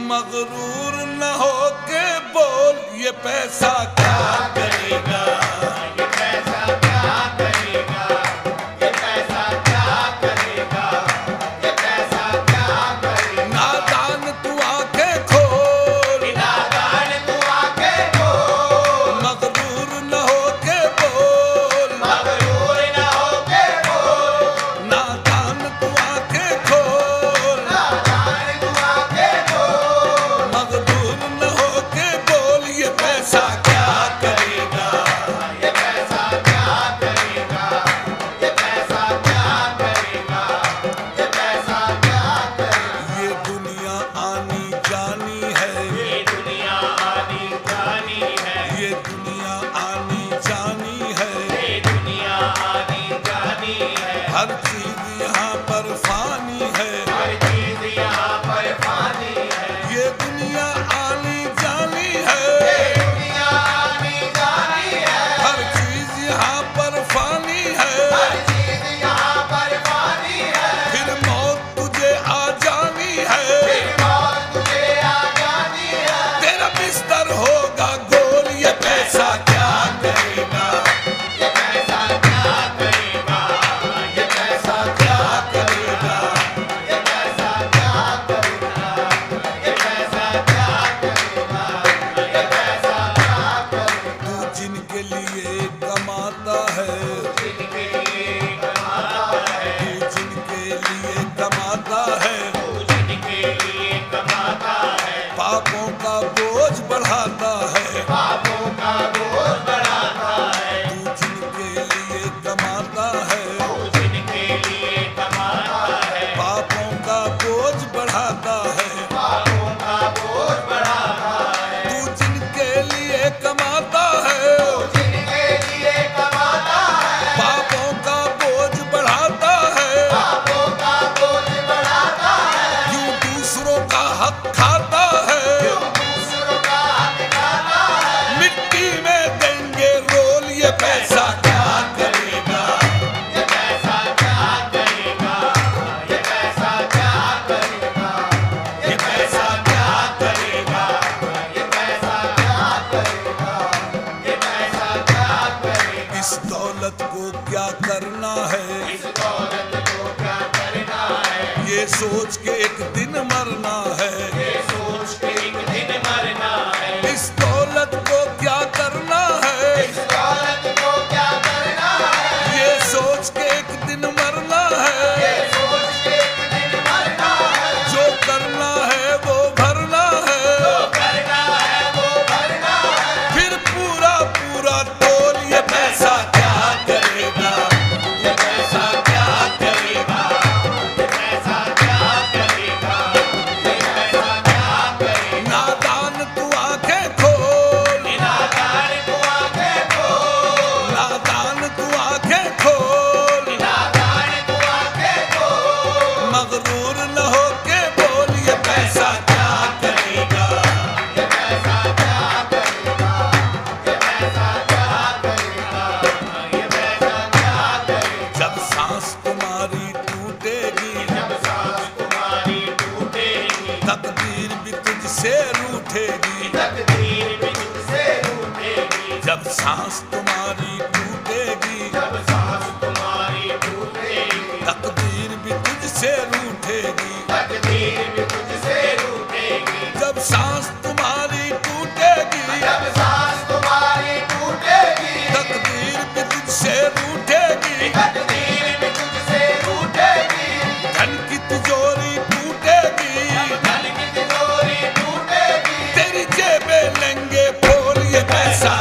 मगरूर न हो के बोल ये पैसा क्या करेगा, ये पैसा क्या करेगा, ये पैसा क्या करेगा, ये पैसा क्या करेगा। नादान तू आंखें खोल, नादान तू आंखें खोल, मगरूर न हो के बोल, मगरूर न हो के बोल, नादान तू आंखें खोल, नादान तू आंखें खोल, मगरूर न हो के बोल ये पैसा क्या करेगा, ये पैसा क्या करेगा, ये पैसा क्या करेगा, ये पैसा क्या करेगा। ये दुनिया आनी जानी है, ये दुनिया आनी जानी है, ये दुनिया आनी जानी है, ये दुनिया आनी जानी है। हर चीज यहाँ पर फानी है, हर चीज यहाँ पर फानी है, ये दुनिया आनी जानी है, ये दुनिया आनी जानी है। हर चीज यहाँ पर फानी है, हर चीज यहाँ पर फानी है, फिर मौत तुझे आ जानी है, फिर मौत तुझे आ जानी है। तेरा बिस्तर होगा गोल ये पैसा क्या करेगा, ये पैसा क्या करेगा, ये पैसा क्या करेगा, ये पैसा क्या करेगा, ये पैसा क्या करेगा, ये पैसा क्या करेगा। तू जिनके लिए कमाता है, जिनके लिए कमाता है, तू जिनके लिए कमाता है, तू जिनके लिए कमाता है, पापों का बोझ बढ़ाता है, पापों का बोझ बढ़ाता है। तू जिनके लिए कमाता है, तू जिनके लिए कमाता है, पापों का बोझ बढ़ाता है, पापों का बोझ बढ़ाता है। तू जिनके लिए कमाता है, तू जिनके लिए कमाता है, पापों का बोझ बढ़ाता है, पापों का बोझ बढ़ाता है। यूं दूसरों का हक खाता है, दूसरों का हक खाता है, मिट्टी में देंगे रोल ये पैसा क्या करेगा, ये पैसा क्या करेगा, ये पैसा क्या करेगा, ये पैसा क्या करेगा, ये पैसा क्या करेगा, ये पैसा क्या करेगा। इस दौलत को क्या करना है, इस दौलत को क्या करना है, ये सोच के एक दिन मरना है, ये सोच के एक दिन मरना है। इस दौलत को क्या करना है, इस दौलत को क्या करना है, ये सोच के एक दिन मरना है, ये सोच के एक दिन मरना है। जो करना है वो भरना है, जो करना है वो भरना है, फिर पूरा पूरा तोल ये पैसा क्या करेगा, ये पैसा क्या करेगा, ये पैसा क्या करेगा, ये पैसा क्या करेगा। नादान तू आंखें खोल, नादान तू आंखें खोल, नादान तू आंखें खोल, नादान तू आंखें खोल, मगरूर न हो के बोल ये पैसा क्या करेगा, ये पैसा क्या करेगा, ये पैसा क्या करेगा, ये पैसा क्या करेगा। जब सांस तुम्हारी टूटेगी, जब सांस तुम्हारी टूटेगी, तकदीर भी तुझसे रूठेगी, तकदीर भी तुझसे रूठेगी। जब सांस तुम्हारी टूटेगी, जब सांस तुम्हारी टूटेगी, तकदीर भी तुझसे रूठेगी, तकदीर भी तुझसे रूठेगी। जब सांस तुम्हारी टूटेगी, जब सांस तुम्हारी टूटेगी, तकदीर भी तुझसे रूठेगी, तकदीर भी तुझसे रूठेगी। धन की तिजोरी टूटेगी, धन की तिजोरी टूटेगी, तेरी जेबें लेंगे फोल ये पैसा